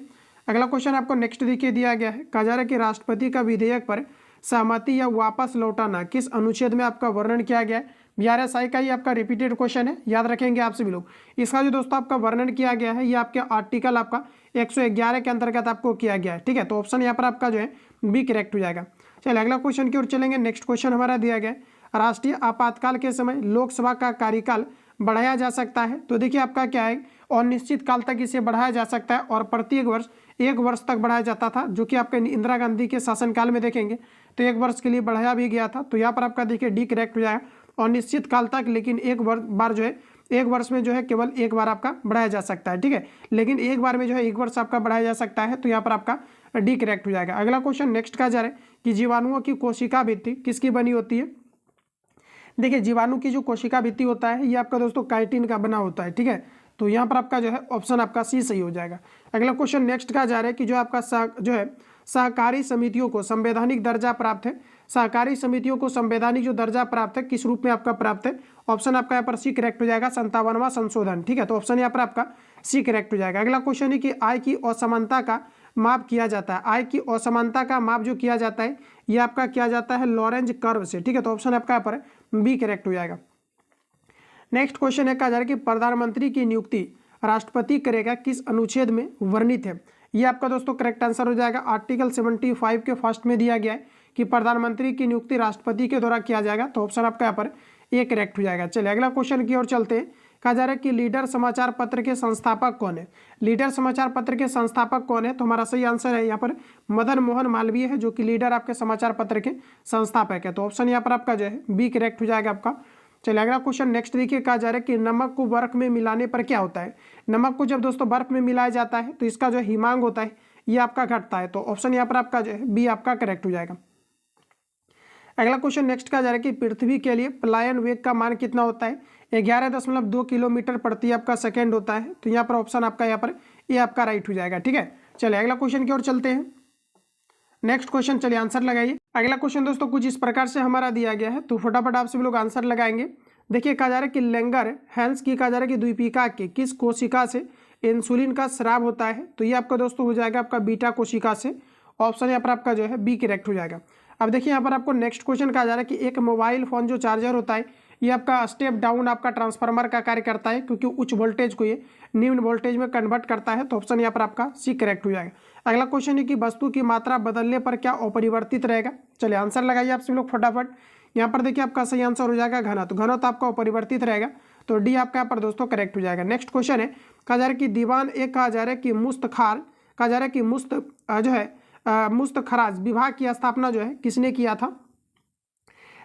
अगला क्वेश्चन आपको नेक्स्ट देखिए दिया गया है, कहा जा रहा है कि राष्ट्रपति का विधेयक पर सहमति या वापस लौटाना किस अनुच्छेद में आपका वर्णन किया गया है? BRSI का ये आपका रिपीटेड क्वेश्चन है, याद रखेंगे आप सभी लोग। इसका जो दोस्तों आपका वर्णन किया गया है ये आपके आर्टिकल आपका 111 के अंतर्गत आपको किया गया है। ठीक है, तो ऑप्शन यहाँ पर आपका जो है बी करेक्ट हो जाएगा। चलिए अगला क्वेश्चन की ओर चलेंगे। नेक्स्ट क्वेश्चन हमारा दिया गया है राष्ट्रीय आपातकाल के समय लोकसभा का कार्यकाल बढ़ाया जा सकता है? तो देखिए आपका क्या है, और निश्चित काल तक इसे बढ़ाया जा सकता है और प्रत्येक वर्ष 1 वर्ष तक बढ़ाया जाता था, जो कि आपके इंदिरा गांधी के शासनकाल में देखेंगे तो 1 वर्ष के लिए बढ़ाया भी गया था, तो यहाँ पर आपका देखिए डी करेक्ट हो जाएगा और निश्चित काल तक, लेकिन एक बार जो है एक वर्ष में जो है केवल एक बार आपका बढ़ाया जा सकता है, ठीक है। लेकिन एक बार में जो है एक वर्ष आपका बढ़ाया जा सकता है, तो यहाँ पर आपका डी करेक्ट हो जाएगा। अगला क्वेश्चन नेक्स्ट का जा रहा है कि जीवाणुओं की कोशिका भित्ति किसकी बनी होती है। देखिए जीवाणु की जो कोशिका भित्ति होता है ये आपका दोस्तों काइटिन का बना होता है, ठीक है। तो यहाँ पर आपका जो है ऑप्शन आपका सी सही हो जाएगा। अगला क्वेश्चन नेक्स्ट का जा रहा है कि जो आपका जो है सहकारी समितियों को संवैधानिक दर्जा प्राप्त है, सहकारी समितियों को संवैधानिक जो दर्जा प्राप्त है किस रूप में आपका प्राप्त है। ऑप्शन आपका यहाँ पर सी करेक्ट हो जाएगा, 57वां संशोधन, ठीक है। तो ऑप्शन यहाँ पर आपका सी करेक्ट हो जाएगा। अगला क्वेश्चन है कि आय की असमानता का माप किया जाता है, आय की असमानता का माप जो किया जाता है ये आपका किया जाता है लॉरेंज कर्व से, ठीक है। तो ऑप्शन आपका यहाँ पर बी करेक्ट हो जाएगा। नेक्स्ट क्वेश्चन है कहा जा रहा है कि प्रधानमंत्री की नियुक्ति राष्ट्रपति करेगा किस अनुच्छेद में वर्णित है। ये आपका दोस्तों करेक्ट आंसर हो जाएगा। आर्टिकल 75 के फर्स्ट में दिया गया है कि प्रधानमंत्री की नियुक्ति राष्ट्रपति के द्वारा किया जाएगा, तो ऑप्शन आपका यहाँ पर ए करेक्ट हो जाएगा। चलिए अगला क्वेश्चन की ओर चलते हैं। कहा जा रहा है कि लीडर समाचार पत्र के संस्थापक कौन है। लीडर समाचार पत्र के संस्थापक कौन है, तो हमारा सही आंसर है यहाँ पर मदन मोहन मालवीय है, जो कि लीडर आपके समाचार पत्र के संस्थापक है। तो ऑप्शन यहाँ पर आपका जो है बी करेक्ट हो जाएगा आपका। चलिए अगला क्वेश्चन नेक्स्ट देखिए। कहा जा रहा है कि नमक को बर्फ में मिलाने पर क्या होता है। नमक को जब दोस्तों बर्फ में मिलाया जाता है तो इसका जो हिमांक होता है ये आपका घटता है। तो ऑप्शन यहाँ पर आपका जो है बी आपका करेक्ट हो जाएगा। अगला क्वेश्चन नेक्स्ट का जा रहा है कि पृथ्वी के लिए पलायन वेग का मान कितना होता है। 11.2 किलोमीटर प्रति आपका सेकेंड होता है। तो यहाँ पर ऑप्शन आपका यहाँ पर ये आपका राइट हो जाएगा, ठीक है। चलिए अगला क्वेश्चन की ओर चलते हैं। नेक्स्ट क्वेश्चन चलिए आंसर लगाइए। अगला क्वेश्चन दोस्तों कुछ इस प्रकार से हमारा दिया गया है, तो फटाफट आप सभी लोग आंसर लगाएंगे। देखिए कहा जा रहा है कि लेंगर हैंस की कहा जा रहा है कि द्वीपिका के किस कोशिका से इंसुलिन का स्राव होता है। तो ये आपका दोस्तों हो जाएगा आपका बीटा कोशिका से। ऑप्शन यहाँ पर आपका जो है बी करेक्ट हो जाएगा। अब देखिए यहाँ पर आपको नेक्स्ट क्वेश्चन कहा जा रहा है कि एक मोबाइल फोन जो चार्जर होता है ये आपका स्टेप डाउन आपका ट्रांसफार्मर का कार्य करता है, क्योंकि उच्च वोल्टेज को ये निम्न वोल्टेज में कन्वर्ट करता है। तो ऑप्शन यहाँ पर आपका सी करेक्ट हो जाएगा। अगला क्वेश्चन है कि वस्तु की मात्रा बदलने पर क्या अपरिवर्तित रहेगा। चलिए आंसर लगाइए आप सभी लोग फटाफट। यहाँ पर देखिए आपका सही आंसर हो जाएगा घनत्व। घनत्व आपका अपरिवर्तित रहेगा, तो डी आपका यहाँ पर दोस्तों करेक्ट हो जाएगा। नेक्स्ट क्वेश्चन है कहा जा रहा है कि दीवान एक कहा जा रहा है कि मुस्तखार कहा जा रहा है कि मुस्तखराज विभाग की स्थापना जो है किसने किया था।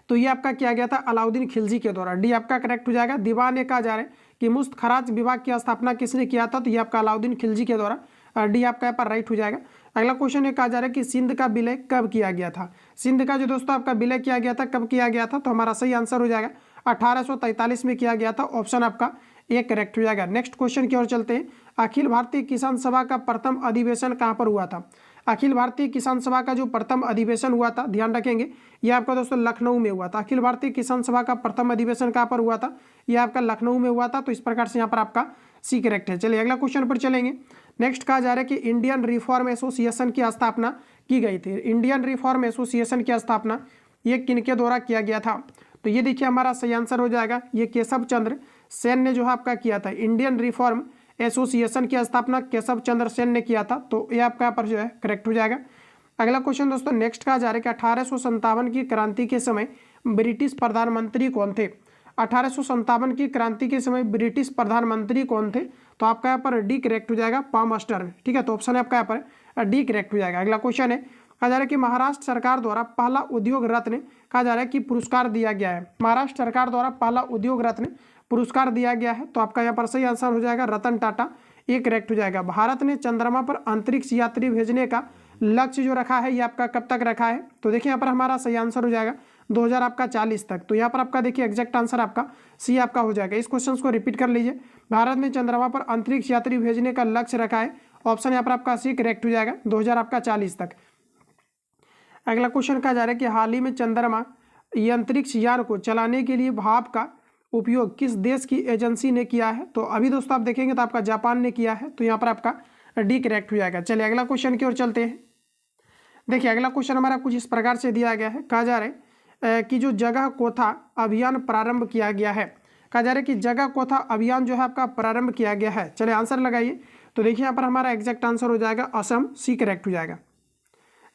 तो ये आपका किया गया था अलाउद्दीन खिलजी के द्वारा। डी आपका करेक्ट हो जाएगा। दीवान एक कहा जा रहा है कि मुस्तखराज विभाग की स्थापना किसने किया था, तो ये आपका अलाउद्दीन खिलजी के द्वारा। डी आपका यहाँ पर राइट हो जाएगा। अगला क्वेश्चन है कहा जा रहा है कि सिंध का विलय कब किया गया था। सिंध का जो दोस्तों आपका विलय किया गया था कब किया गया था, तो हमारा सही आंसर हो जाएगा 1843 में किया गया था। ऑप्शन आपका ए करेक्ट हो जाएगा। नेक्स्ट क्वेश्चन की ओर चलते हैं। अखिल भारतीय किसान सभा का प्रथम अधिवेशन कहाँ पर हुआ था। अखिल भारतीय किसान सभा का जो प्रथम अधिवेशन हुआ था, ध्यान रखेंगे ये आपका दोस्तों लखनऊ में हुआ था। अखिल भारतीय किसान सभा का प्रथम अधिवेशन कहाँ पर हुआ था, ये आपका लखनऊ में हुआ था। तो इस प्रकार से यहाँ पर आपका सी करेक्ट है। चलिए अगला क्वेश्चन पर चलेंगे। नेक्स्ट कहा जा रहा है कि इंडियन रिफॉर्म एसोसिएशन की स्थापना की गई थी। इंडियन रिफॉर्म एसोसिएशन की स्थापना ये किनके द्वारा किया गया था, तो ये देखिए हमारा सही आंसर हो जाएगा ये केशव चंद्र सेन ने जो है आपका किया था। इंडियन रिफॉर्म एसोसिएशन की स्थापना केशव चंद्र सेन ने किया था। तो ये आपका यहाँ पर जो है करेक्ट हो जाएगा। अगला क्वेश्चन दोस्तों नेक्स्ट कहा जा रहा है कि 1857 की क्रांति के समय ब्रिटिश प्रधानमंत्री कौन थे। 1857 की क्रांति के समय ब्रिटिश प्रधानमंत्री कौन थे, तो आपका यहाँ पर डी करेक्ट हो जाएगा पामस्टर, ठीक है। तो ऑप्शन आपका यहाँ पर डी करेक्ट हो जाएगा। अगला क्वेश्चन है कहा जा रहा है कि महाराष्ट्र सरकार द्वारा पहला उद्योग रत्न कहा जा रहा है कि पुरस्कार दिया गया है। महाराष्ट्र सरकार द्वारा पहला उद्योग रत्न पुरस्कार दिया गया है, तो आपका यहाँ पर सही आंसर हो जाएगा रतन टाटा, ये करेक्ट हो जाएगा। भारत ने चंद्रमा पर अंतरिक्ष यात्री भेजने का लक्ष्य जो रखा है ये आपका कब तक रखा है, तो देखिए यहाँ पर हमारा सही आंसर हो जाएगा 2040 तक। तो यहाँ पर आपका देखिए एग्जैक्ट आंसर आपका सी आपका हो जाएगा। इस क्वेश्चन को रिपीट कर लीजिए। भारत ने चंद्रमा पर अंतरिक्ष यात्री भेजने का लक्ष्य रखा है, ऑप्शन यहाँ पर आपका सी करेक्ट हो जाएगा 2040 तक। अगला क्वेश्चन कहा जा रहा है कि हाल ही में चंद्रमा अंतरिक्ष यान को चलाने के लिए भाप का उपयोग किस देश की एजेंसी ने किया है, तो अभी दोस्तों आप देखेंगे तो आपका जापान ने किया है। तो यहाँ पर आपका डी करेक्ट हो जाएगा। चलिए अगला क्वेश्चन की ओर चलते हैं। देखिए अगला क्वेश्चन हमारा कुछ इस प्रकार से दिया गया है। कहा जा रहा है कि जो जगह कोथा अभियान प्रारंभ किया गया है। कहा जा रहा है कि जगह कोथा अभियान जो है आपका प्रारंभ किया गया है। चलिए आंसर लगाइए। तो देखिए यहाँ पर हमारा एग्जैक्ट आंसर हो जाएगा असम, सी करेक्ट हो जाएगा।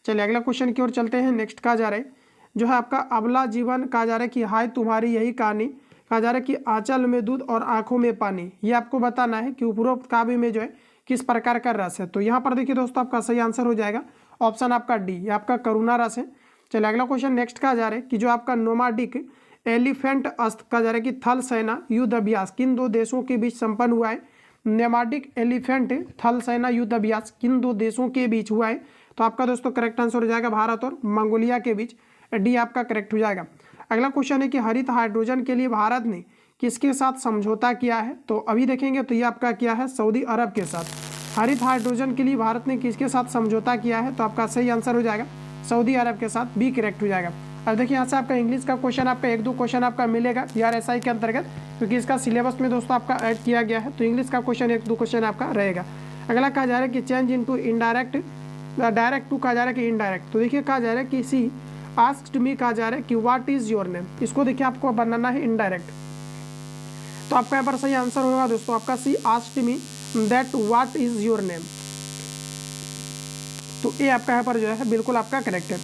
चलिए अगला क्वेश्चन की ओर चलते हैं। नेक्स्ट कहा जा रहा है जो है आपका अबला जीवन कहा जा रहा है कि हाय तुम्हारी यही कहानी। कहा जा रहा है कि आंचल में दूध और आंखों में पानी, ये आपको बताना है कि उपरोक्त काव्य में जो है किस प्रकार का रस है। तो यहाँ पर देखिए दोस्तों आपका सही आंसर हो जाएगा ऑप्शन आपका डी, ये आपका करुणा रस है। चलिए अगला क्वेश्चन नेक्स्ट कहा जा रहा है कि जो आपका नोमाडिक एलिफेंट अस्त्र कहा जा रहा है कि थल सेना युद्ध अभ्यास किन दो देशों के बीच संपन्न हुआ है। नेमाटिक एलिफेंट थल सेना युद्ध अभ्यास किन दो देशों के बीच हुआ है। तो आपका दोस्तों करेक्ट आंसर हो जाएगा भारत और मंगोलिया के बीच, डी आपका करेक्ट हो जाएगा। अगला क्वेश्चन है कि हरित हाइड्रोजन के लिए भारत ने किसके साथ समझौता किया है। तो अभी देखेंगे तो ये आपका क्या है, सऊदी अरब के साथ। हरित हाइड्रोजन के लिए भारत ने किसके साथ समझौता किया है। तो आपका सही आंसर हो जाएगा सऊदी अरब के साथ, बी करेक्ट हो जाएगा। अब देखिए यहाँ से आपका इंग्लिश का क्वेश्चन आपका 1-2 क्वेश्चन आपका मिलेगा BRSI के अंतर्गत, क्योंकि इसका सिलेबस में दोस्तों आपका ऐड किया गया है। तो इंग्लिश का क्वेश्चन 1-2 क्वेश्चन आपका रहेगा। अगला कहा जा रहा है कि change into indirect direct to कहा जा रहा है कि इनडायरेक्ट। तो देखिए कहा जा रहा है कि सी आस्क्ड मी कहा जा रहा है कि व्हाट इज योर नेम। इसको देखिए आपको बनाना है इनडायरेक्ट। तो आपका यहाँ पर सही आंसर होगा दोस्तों आपका C asked me that what is your name. तो ये आपका यहाँ पर जो है बिल्कुल आपका करेक्ट है।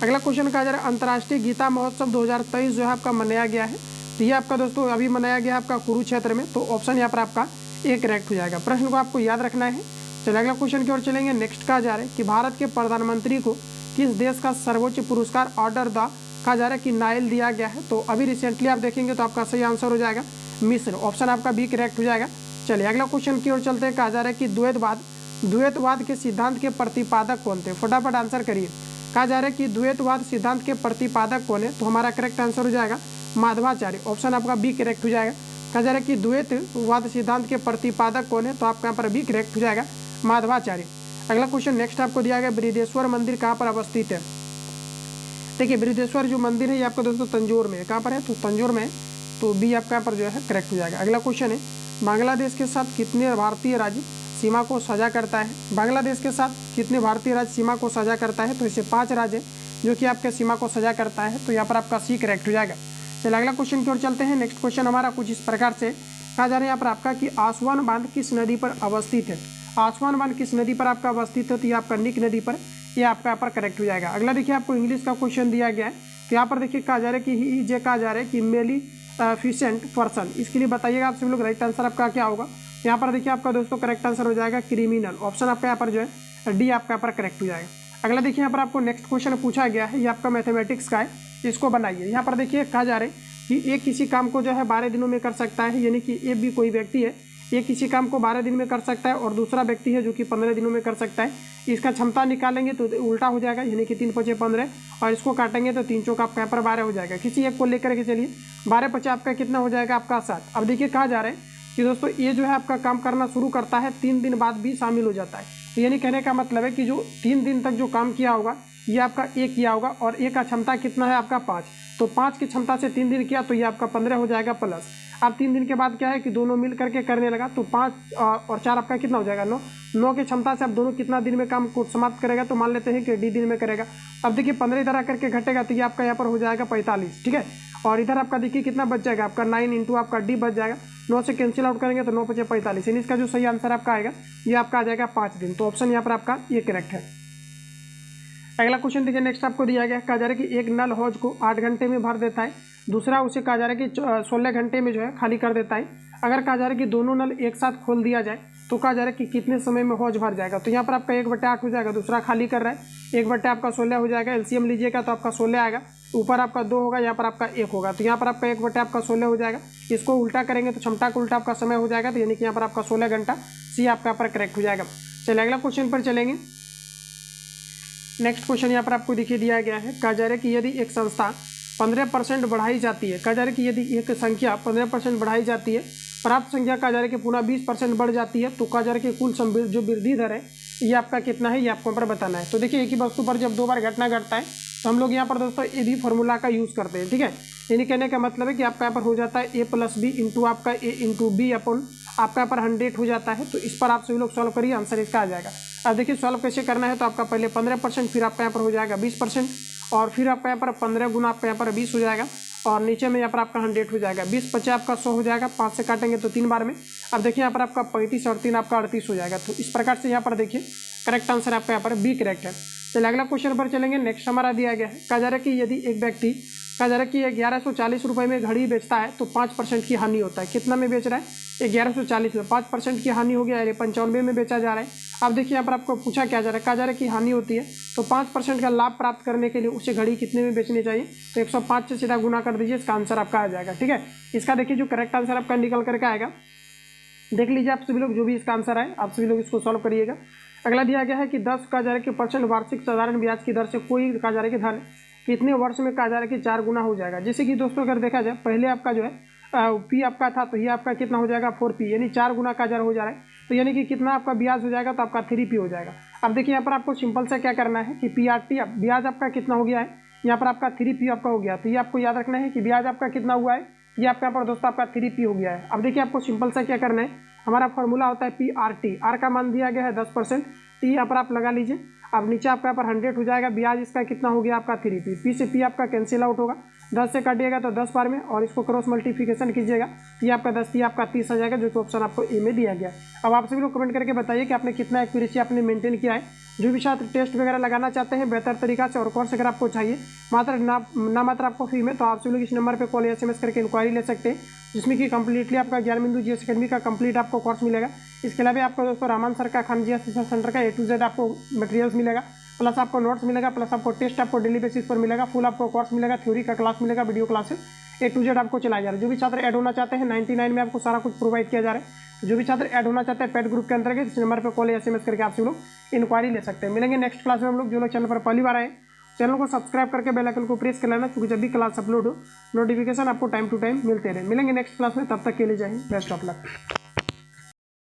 अगला क्वेश्चन कहा जा रहा है अंतर्राष्ट्रीय गीता महोत्सव 2023 जो है आपका मनाया गया है। तो ये आपका दोस्तों अभी मनाया गया है आपका कुरुक्षेत्र में। तो ऑप्शन यहाँ पर आपका ए करेक्ट हो जाएगा। प्रश्न को आपको याद रखना है। चलिए अगला क्वेश्चन की ओर चलेंगे। नेक्स्ट कहा जा रहा है कि भारत के प्रधानमंत्री को किस देश का सर्वोच्च पुरस्कार ऑर्डर द कहा जा रहा है कि नाइल दिया गया है। तो अभी रिसेंटली आप देखेंगे तो आपका सही आंसर हो जाएगा मिस्र, ऑप्शन आपका बी करेक्ट हो जाएगा। चलिए अगला क्वेश्चन की ओर चलते हैं। कहा जा रहा है कि द्वैतवाद के सिद्धांत के प्रतिपादक कौन थे। फटाफट आंसर करिए। कहा जा रहा है कि द्वैतवाद सिद्धांत के प्रतिपादक कौन है। तो हमारा करेक्ट आंसर हो जाएगा माधवाचार्य, ऑप्शन आपका बी करेक्ट हो जाएगा। कहा जा रहा है कि द्वैतवाद सिद्धांत के प्रतिपादक कौन है। तो आपका यहाँ पर बी करेक्ट हो जाएगा माधवाचार्य। अगला क्वेश्चन नेक्स्ट आपको दिया गया बृहदेश्वर मंदिर कहाँ पर अवस्थित है। देखिए बृहदेश्वर जो मंदिर है ये आपका दोस्तों तंजौर में है। कहाँ पर है, तो तंजौर में है। तो बी आपका यहाँ पर जो है करेक्ट हो जाएगा। अगला क्वेश्चन है बांग्लादेश के साथ कितने भारतीय राज्य सीमा को साझा करता है। बांग्लादेश के साथ कितने भारतीय राज्य सीमा को साझा करता है। तो इसे 5 राज्य है जो कि आपके सीमा को साझा करता है। तो यहाँ पर आपका सी करेक्ट हो जाएगा। चलिए अगला क्वेश्चन की ओर चलते हैं। नेक्स्ट क्वेश्चन हमारा कुछ इस प्रकार से कहा जा रहा है यहाँ पर आपका कि आसवान बांध किस नदी पर अवस्थित है। आसवान बांध किस नदी पर आपका अवस्थित है। तो ये आपका निक नदी पर, ये आपका यहाँ पर करेक्ट हो जाएगा। अगला देखिए आपको इंग्लिश का क्वेश्चन दिया गया है। तो यहाँ पर देखिए कहा जा रहा है कि ही जे कहा जा रहा है कि मेलिफिसेंट पर्सन। इसके लिए बताइएगा आप सभी लोग राइट आंसर आपका क्या होगा। यहाँ पर देखिए आपका दोस्तों करेक्ट आंसर हो जाएगा क्रिमिनल, ऑप्शन आपका यहाँ पर जो है डी आपका यहाँ पर करेक्ट हो जाएगा। अगला देखिए यहाँ पर आपको नेक्स्ट क्वेश्चन पूछा गया है, ये आपका मैथमेटिक्स का है, इसको बनाइए। यहाँ पर देखिए कहा जा रहा है कि एक किसी काम को जो है 12 दिनों में कर सकता है, यानी कि ये भी कोई व्यक्ति है ये किसी काम को 12 दिन में कर सकता है, और दूसरा व्यक्ति है जो कि 15 दिनों में कर सकता है। इसका क्षमता निकालेंगे तो उल्टा हो जाएगा, यानी कि 3 × 5 = 15, और इसको काटेंगे तो 3 चौका आपका यहाँ पर 12 हो जाएगा। किसी एक को लेकर के चलिए 12 × 5 आपका कितना हो जाएगा आपका 7। अब देखिए कहा जा रहा है कि दोस्तों ये जो है आपका काम करना शुरू करता है 3 दिन बाद भी शामिल हो जाता है। तो यानी कहने का मतलब है कि जो 3 दिन तक जो काम किया होगा ये आपका एक किया होगा, और एक का क्षमता कितना है आपका 5। तो 5 की क्षमता से 3 दिन किया तो ये आपका 15 हो जाएगा प्लस। अब 3 दिन के बाद क्या है कि दोनों मिल करके करने लगा तो 5 और 4 आपका कितना हो जाएगा 9। 9 की क्षमता से आप दोनों कितना दिन में काम को समाप्त करेगा, तो मान लेते हैं कि डी दिन में करेगा। अब देखिए 15 इधर आकर के घटेगा तो ये आपका यहाँ पर हो जाएगा 45, ठीक है। और इधर आपका देखिए कितना बच जाएगा आपका 9 × आपका डी बच जाएगा। 9 से कैंसिल आउट करेंगे तो 9 × 5 = 45, यानी इसका जो सही आंसर आपका आएगा ये आपका आ जाएगा 5 दिन। तो ऑप्शन यहाँ पर आपका ये करेक्ट है। अगला क्वेश्चन देखिए नेक्स्ट आपको दिया गया, कहा जा रहा है कि एक नल हौज को 8 घंटे में भर देता है, दूसरा उसे कहा जा रहा है कि 16 घंटे में जो है खाली कर देता है। अगर कहा जा रहा है कि दोनों नल एक साथ खोल दिया जाए तो कहा जा रहा है कि कितने समय में हौज भर जाएगा। तो यहाँ पर आपका 1/8 हो जाएगा, दूसरा खाली कर रहा है 1/8 आपका 16 हो जाएगा। एलसीएम लीजिएगा तो आपका 16 आएगा, ऊपर आपका 2 होगा, यहाँ पर आपका 1 होगा। तो यहाँ पर आपका 1/8 आपका 16 हो जाएगा। इसको उल्टा करेंगे तो क्षमता का उल्टा आपका समय हो जाएगा, तो यानी कि यहाँ पर आपका 16 घंटा, सी आपका यहाँ पर करेक्ट हो जाएगा। चलिए अगला क्वेश्चन पर चलेंगे। नेक्स्ट क्वेश्चन यहाँ पर आपको देखिए दिया गया है, कहा जा रहा है कि यदि एक संस्था 15% बढ़ाई जाती है, कहा जा रहा है कि यदि एक संख्या 15% बढ़ाई जाती है, प्राप्त संख्या कहा जा रहा है कि पुनः 20% बढ़ जाती है, तो कहा जा रहा है कि कुल जो वृद्धि दर है ये आपका कितना है, ये आपको पर बताना है। तो देखिए एक ही वस्तु पर जब 2 बार घटना घटता है तो हम लोग यहाँ पर दोस्तों ए बी फॉर्मूला का यूज़ करते हैं, ठीक है। यानी कहने का मतलब है कि आपका यहाँ पर हो जाता है a + b इंटू आपका a इंटू बी अपॉन आपका यहाँ पर 100 हो जाता है। तो इस पर आप सभी लोग सॉल्व करिए, आंसर इसका आ जाएगा। अब देखिए सॉल्व कैसे करना है, तो आपका पहले 15%, फिर आपका यहाँ पर हो जाएगा 20%, और फिर आपका यहाँ पर 15 गुना आपका यहाँ पर 20 हो जाएगा, और नीचे में यहाँ पर आपका 100 हो जाएगा। 20 × 50 आपका 100 हो जाएगा, 5 से काटेंगे तो 3 बार में। अब देखिए यहाँ पर आपका 35 और 3 आपका 38 हो जाएगा। तो इस प्रकार से यहाँ पर देखिए करेक्ट आंसर आपका यहाँ पर बी करेक्ट है। चलिए अगला क्वेश्चन पर चलेंगे। नेक्स्ट हमारा दिया गया है, कहा जा रहा है कि यदि एक व्यक्ति कहा जा रहा है कि 1140 रुपये में घड़ी बेचता है तो 5% की हानि होता है। कितना में बेच रहा है? 1140 में 5% की हानि हो गया, यानी 95 में बेचा जा रहा है। अब देखिए यहाँ पर आपको पूछा क्या जा रहा है, कहा जा रहा है कि हानि होती है तो 5% का लाभ प्राप्त करने के लिए उसे घड़ी कितने में बेचनी चाहिए? तो 105 से सीधा गुना कर दीजिए, इसका आंसर आपका आ जाएगा। ठीक है, इसका देखिए जो करेक्ट आंसर आपका निकल करके आएगा, देख लीजिए आप सभी लोग, जो भी इसका आंसर आए आप सभी लोग इसको सॉल्व करिएगा। अगला दिया गया है कि 10 कहा जा रहा है कि % वार्षिक साधारण ब्याज की दर से कोई कहा जा रहा है कि धन कितने वर्ष में कहा जा रहा है कि 4 गुना हो जाएगा। जैसे कि दोस्तों अगर देखा जाए पहले आपका जो है पी आपका था तो ये आपका कितना हो जाएगा 4p, यानी 4 गुना का हो जा रहा है, तो यानी कि कितना आपका ब्याज हो जाएगा? तो आपका 3p हो जाएगा। अब देखिए यहाँ पर आपको सिंपल से क्या करना है कि PRT ब्याज आपका कितना हो गया है, यहाँ पर आपका 3p आपका हो गया, तो ये आपको याद रखना है कि ब्याज आपका कितना हुआ है, ये आपका यहाँ पर दोस्तों आपका 3p हो गया है। अब देखिए आपको सिंपल सा क्या करना है, हमारा फॉर्मूला होता है PRT, आर का मान दिया गया है 10%, टी यहाँ पर आप लगा लीजिए। अब नीचे आपका यहाँ पर 100 हो जाएगा, ब्याज इसका कितना हो गया आपका 3p, पी से पी आपका कैंसिल आउट होगा, 10 से काटिएगा तो 10 बार में, और इसको क्रॉस मल्टीप्लिकेशन कीजिएगा, ये आपका 10 ये आपका 30 आ जाएगा, जो कि ऑप्शन आपको ए में दिया गया है। अब आप सभी लोग कमेंट करके बताइए कि आपने कितना एक्यूरेसी आपने मेंटेन किया है। जो भी छात्र टेस्ट वगैरह लगाना चाहते हैं बेहतर तरीका से और कोर्स अगर आपको चाहिए मात्र आपको फ्री में, तो आप सभी लोग इस नंबर पर कॉल या SMS करके इंक्वायरी ले सकते हैं, जिसमें कि कंप्लीटली आपका ज्ञान बिंदु GS अकेडमी का कंप्लीट आपको कोर्स मिलेगा। इसके अलावा आपको दोस्तों रामान सर का खान GS सेंटर का A to Z आपको मटेरियल्स मिलेगा, प्लस आपको नोट्स मिलेगा, प्लस आपको टेस्ट आपको डेली बेसिस पर मिलेगा, फुल आपको कोर्स मिलेगा, थ्योरी का क्लास मिलेगा, video classes A to Z आपको चलाया जा रहा है। जो भी छात्र ऐड होना चाहते हैं 99 में आपको सारा कुछ प्रोवाइड किया जा रहा है। तो जो भी छात्र ऐड होना चाहते हैं पेड ग्रुप के अंतर्गत इस नंबर पर कॉल या SMS करके आप सभी लोग इंक्वायरी ले सकते हैं। मिलेंगे नेक्स्ट क्लास में हम लोग। जो लोग चैनल पर पहली बार आए चैनल को सब्सक्राइब करके बेल आइकन को प्रेस कर लेना, क्योंकि जब भी क्लास अपलोड हो नोटिफिकेशन आपको टाइम टू टाइम मिलते रहे। मिलेंगे नेक्स्ट क्लास में, तब तक के लिए जय हिंद, बेस्ट ऑफ लक।